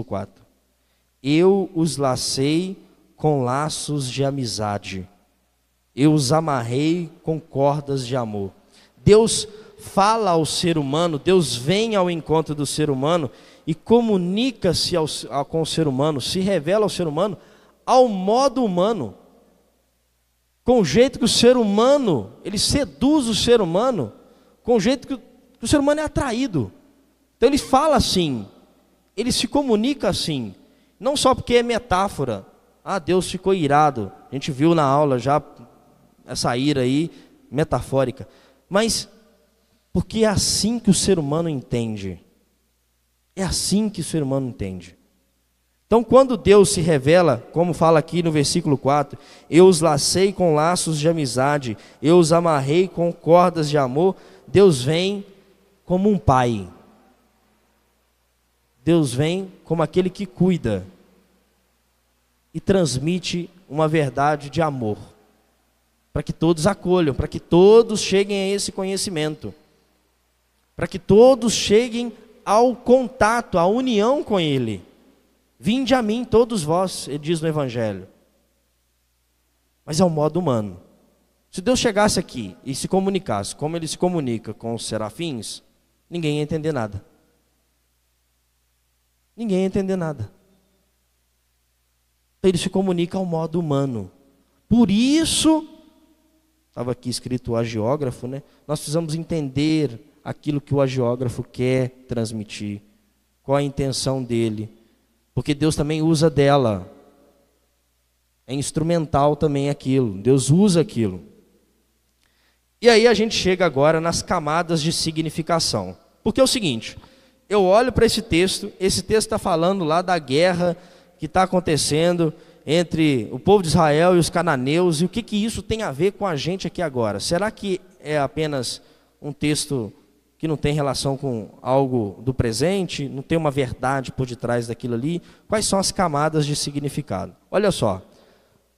4. Eu os lacei com laços de amizade, eu os amarrei com cordas de amor. Deus fala ao ser humano, Deus vem ao encontro do ser humano e comunica-se com o ser humano, se revela ao ser humano ao modo humano, com o jeito que o ser humano, ele seduz o ser humano, com o jeito que o ser humano é atraído. Então ele fala assim, ele se comunica assim, não só porque é metáfora. Ah, Deus ficou irado, a gente viu na aula já essa ira aí, metafórica, mas porque é assim que o ser humano entende. É assim que o ser humano entende. Então, quando Deus se revela, como fala aqui no versículo 4, eu os lacei com laços de amizade, eu os amarrei com cordas de amor, Deus vem como um pai. Deus vem como aquele que cuida e transmite uma verdade de amor, para que todos acolham, para que todos cheguem a esse conhecimento, para que todos cheguem ao contato, à união com Ele. Vinde a mim todos vós, ele diz no Evangelho. Mas é um modo humano. Se Deus chegasse aqui e se comunicasse como Ele se comunica com os serafins, ninguém ia entender nada. Ninguém ia entender nada. Ele se comunica ao modo humano. Por isso, estava aqui escrito o agiógrafo, né? Nós precisamos entender aquilo que o agiógrafo quer transmitir, qual a intenção dele, porque Deus também usa dela, é instrumental também aquilo, Deus usa aquilo. E aí a gente chega agora nas camadas de significação, porque é o seguinte, eu olho para esse texto está falando lá da guerra que está acontecendo entre o povo de Israel e os cananeus, e o que isso tem a ver com a gente aqui agora? Será que é apenas um texto que não tem relação com algo do presente, não tem uma verdade por detrás daquilo ali? Quais são as camadas de significado? Olha só,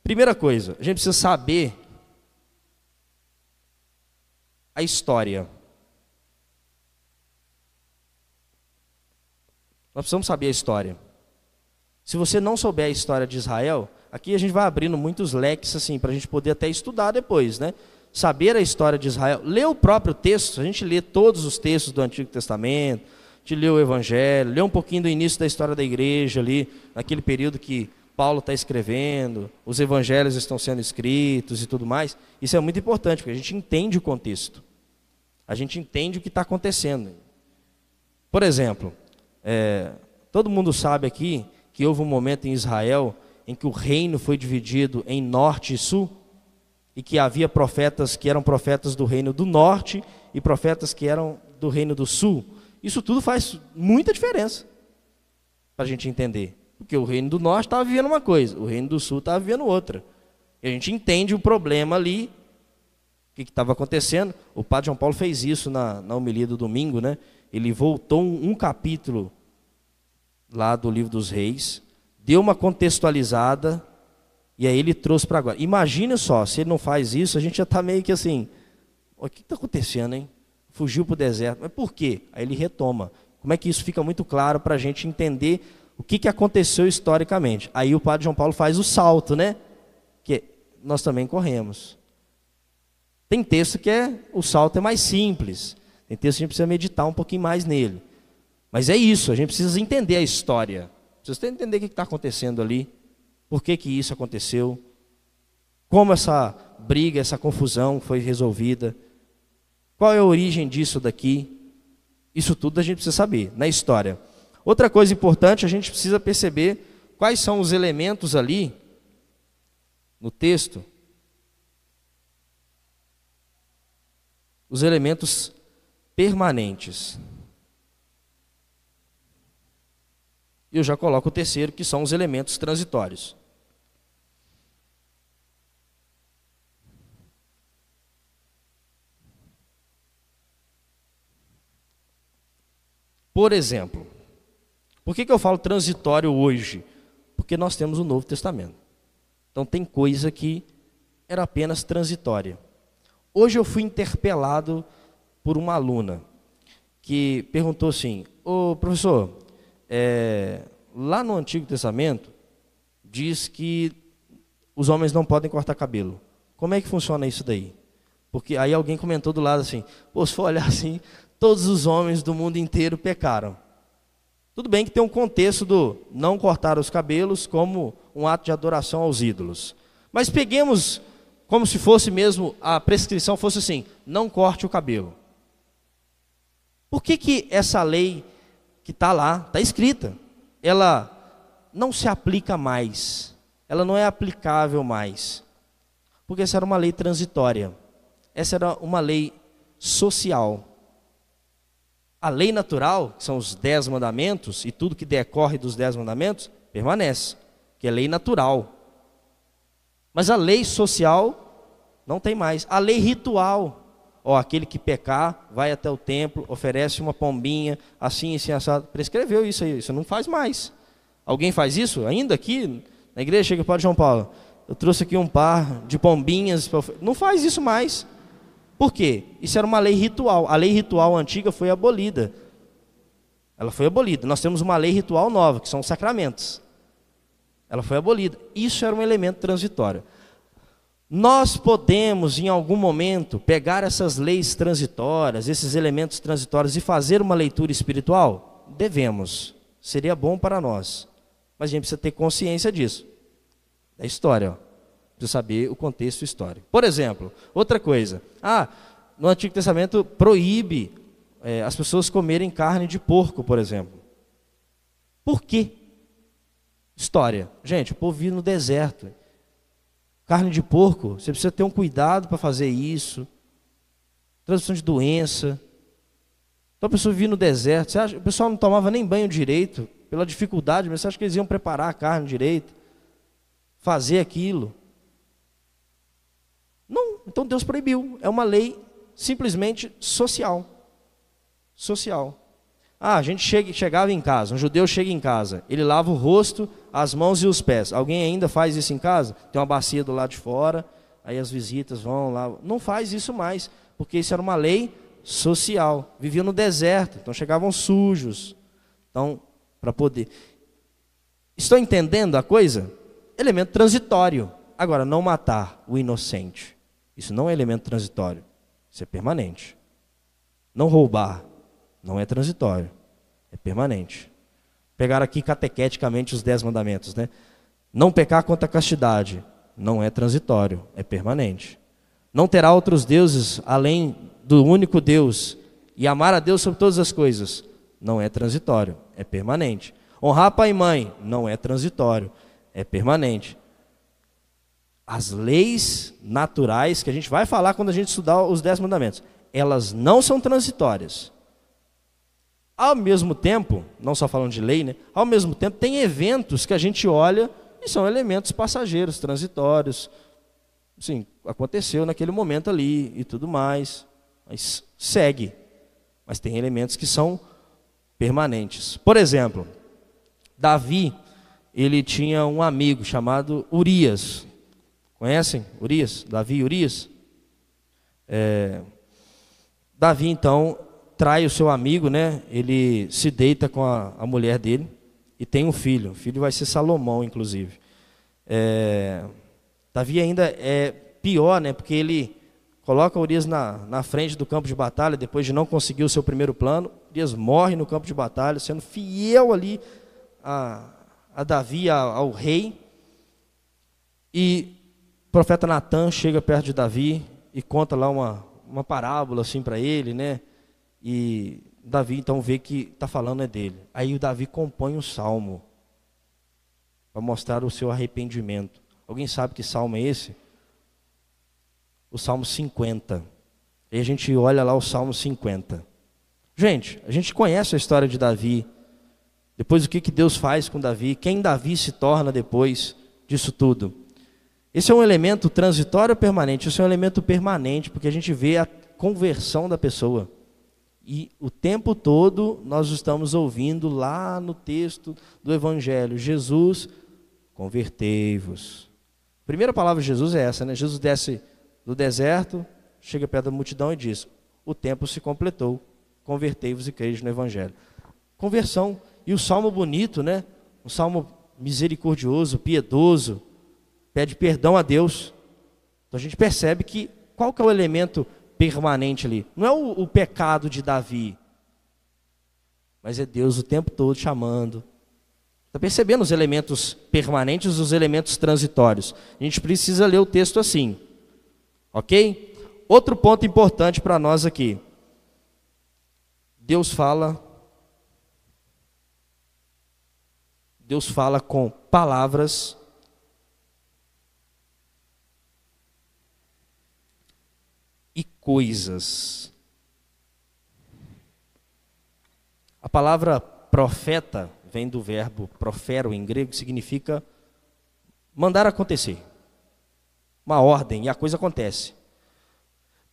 primeira coisa, a gente precisa saber a história. Nós precisamos saber a história. Se você não souber a história de Israel, aqui a gente vai abrindo muitos leques assim, para a gente poder até estudar depois, né? Saber a história de Israel, ler o próprio texto, a gente lê todos os textos do Antigo Testamento, a gente lê o Evangelho, lê um pouquinho do início da história da igreja ali, naquele período que Paulo está escrevendo, os evangelhos estão sendo escritos e tudo mais. Isso é muito importante, porque a gente entende o contexto, a gente entende o que está acontecendo. Por exemplo, todo mundo sabe aqui que houve um momento em Israel em que o reino foi dividido em norte e sul, e que havia profetas que eram profetas do reino do norte e profetas que eram do reino do sul. Isso tudo faz muita diferença para a gente entender. Porque o reino do norte estava vivendo uma coisa, o reino do sul estava vivendo outra. E a gente entende o problema ali, o que estava acontecendo. O padre João Paulo fez isso na homilia do domingo, né? Ele voltou um capítulo lá do livro dos reis, deu uma contextualizada, e aí ele trouxe para agora. Imagina só, se ele não faz isso, a gente já está meio que assim, o que está acontecendo, hein? Fugiu para o deserto, mas por quê? Aí ele retoma. Como é que isso fica muito claro para a gente entender o que aconteceu historicamente? Aí o padre João Paulo faz o salto, né? Que nós também corremos. Tem texto que o salto é mais simples, tem texto que a gente precisa meditar um pouquinho mais nele. Mas é isso, a gente precisa entender a história, precisa entender o que está acontecendo ali. Por que isso aconteceu? Como essa briga, essa confusão foi resolvida? Qual é a origem disso daqui? Isso tudo a gente precisa saber na história. Outra coisa importante, a gente precisa perceber quais são os elementos ali no texto. Os elementos permanentes. E eu já coloco o terceiro, que são os elementos transitórios. Por exemplo, por que eu falo transitório hoje? Porque nós temos o Novo Testamento. Então tem coisa que era apenas transitória. Hoje eu fui interpelado por uma aluna que perguntou assim: ô professor, lá no Antigo Testamento, diz que os homens não podem cortar cabelo. Como é que funciona isso daí? Porque aí alguém comentou do lado assim, pô, se for olhar assim, todos os homens do mundo inteiro pecaram. Tudo bem que tem um contexto do não cortar os cabelos como um ato de adoração aos ídolos. Mas peguemos como se fosse mesmo, a prescrição fosse assim, não corte o cabelo. Por que essa lei que está lá, está escrita, ela não se aplica mais, ela não é aplicável mais? Porque essa era uma lei transitória, essa era uma lei social. A lei natural, que são os 10 mandamentos, e tudo que decorre dos 10 mandamentos, permanece, que é lei natural. Mas a lei social não tem mais. A lei ritual, aquele que pecar, vai até o templo, oferece uma pombinha, assim, assado, prescreveu isso aí, isso não faz mais. Alguém faz isso ainda aqui na igreja? Chega para João Paulo, eu trouxe aqui um par de pombinhas, não faz isso mais. Por quê? Isso era uma lei ritual. A lei ritual antiga foi abolida. Ela foi abolida. Nós temos uma lei ritual nova, que são os sacramentos. Ela foi abolida. Isso era um elemento transitório. Nós podemos, em algum momento, pegar essas leis transitórias, esses elementos transitórios e fazer uma leitura espiritual? Devemos. Seria bom para nós. Mas a gente precisa ter consciência disso. Da história, precisa saber o contexto histórico. Por exemplo, outra coisa. No Antigo Testamento proíbe as pessoas comerem carne de porco, por exemplo. Por quê? História. Gente, o povo vive no deserto. Carne de porco, você precisa ter um cuidado para fazer isso. Transmissão de doença. Então a pessoa vivia no deserto. Você acha, o pessoal não tomava nem banho direito, pela dificuldade, mas você acha que eles iam preparar a carne direito? Fazer aquilo? Não, então Deus proibiu. É uma lei simplesmente social. Social. A gente chegava em casa, um judeu chega em casa, ele lava o rosto, as mãos e os pés. Alguém ainda faz isso em casa? Tem uma bacia do lado de fora, aí as visitas vão lá. Não faz isso mais, porque isso era uma lei social. Viviam no deserto, então chegavam sujos. Então, para poder... Estão entendendo a coisa? Elemento transitório. Agora, não matar o inocente. Isso não é elemento transitório, isso é permanente. Não roubar. Não é transitório, é permanente. Pegar aqui catequeticamente os 10 mandamentos, né? Não pecar contra a castidade, não é transitório, é permanente. Não terá outros deuses além do único Deus, e amar a Deus sobre todas as coisas, não é transitório, é permanente. Honrar pai e mãe, não é transitório, é permanente. As leis naturais, que a gente vai falar quando a gente estudar os 10 mandamentos, elas não são transitórias. Ao mesmo tempo, não só falando de lei, né? Ao mesmo tempo tem eventos que a gente olha e são elementos passageiros, transitórios. Sim, aconteceu naquele momento ali e tudo mais, mas segue. Mas tem elementos que são permanentes. Por exemplo, Davi, ele tinha um amigo chamado Urias. Conhecem Urias? Davi e Urias? Davi, então, trai o seu amigo, né? Ele se deita com a mulher dele e tem um filho. O filho vai ser Salomão, inclusive. Davi ainda é pior, né? Porque ele coloca Urias na frente do campo de batalha, depois de não conseguir o seu primeiro plano. Urias morre no campo de batalha, sendo fiel ali a Davi, ao rei. E o profeta Natan chega perto de Davi e conta lá uma parábola assim para ele, né? E Davi então vê que está falando é dele. Aí o Davi compõe um salmo para mostrar o seu arrependimento. Alguém sabe que salmo é esse? O Salmo 50. E a gente olha lá o Salmo 50. Gente, a gente conhece a história de Davi. Depois o que Deus faz com Davi. Quem Davi se torna depois disso tudo. Esse é um elemento transitório ou permanente? Esse é um elemento permanente, porque a gente vê a conversão da pessoa. E o tempo todo nós estamos ouvindo lá no texto do Evangelho, Jesus, convertei-vos. A primeira palavra de Jesus é essa, né? Jesus desce do deserto, chega perto da multidão e diz, o tempo se completou, convertei-vos e crede no Evangelho. Conversão. E o salmo bonito, né? um salmo misericordioso, piedoso, pede perdão a Deus. Então a gente percebe que qual que é o elemento permanente ali? Não é o pecado de Davi, mas é Deus o tempo todo chamando. Está percebendo os elementos permanentes e os elementos transitórios? A gente precisa ler o texto assim, ok? Outro ponto importante para nós aqui. Deus fala com palavras e coisas. A palavra profeta vem do verbo profero em grego, que significa mandar acontecer. Uma ordem, e a coisa acontece.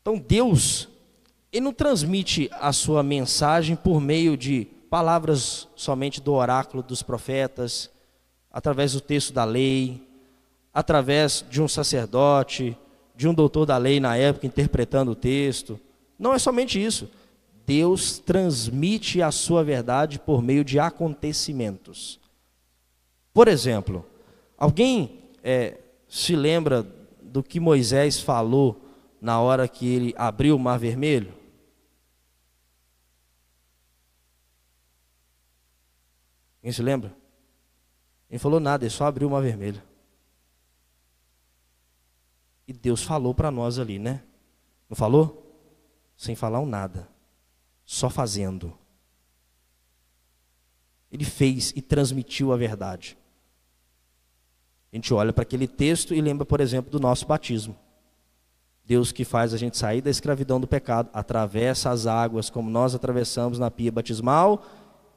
Então Deus, Ele não transmite a sua mensagem por meio de palavras somente do oráculo dos profetas, através do texto da lei, através de um sacerdote, de um doutor da lei na época interpretando o texto. Não é somente isso. Deus transmite a sua verdade por meio de acontecimentos. Por exemplo, alguém se lembra do que Moisés falou na hora que ele abriu o Mar Vermelho? Quem se lembra? Ele falou nada, ele só abriu o Mar Vermelho. E Deus falou para nós ali, né? Não falou? Sem falar um nada. Só fazendo. Ele fez e transmitiu a verdade. A gente olha para aquele texto e lembra, por exemplo, do nosso batismo. Deus que faz a gente sair da escravidão do pecado, atravessa as águas como nós atravessamos na pia batismal,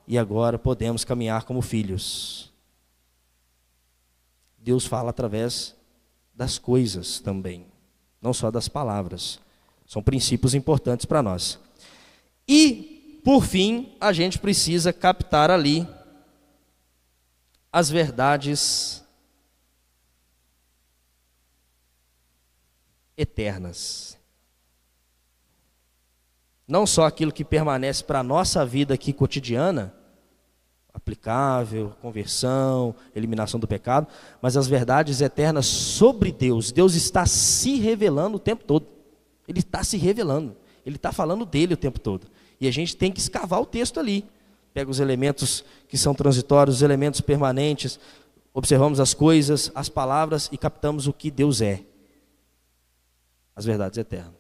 e agora podemos caminhar como filhos. Deus fala através das coisas também, não só das palavras. São princípios importantes para nós. E, por fim, a gente precisa captar ali as verdades eternas. Não só aquilo que permanece para a nossa vida aqui cotidiana, aplicável, conversão, eliminação do pecado, mas as verdades eternas sobre Deus. Deus está se revelando o tempo todo. Ele está se revelando. Ele está falando dele o tempo todo. E a gente tem que escavar o texto ali. Pega os elementos que são transitórios, os elementos permanentes, observamos as coisas, as palavras e captamos o que Deus é. As verdades eternas.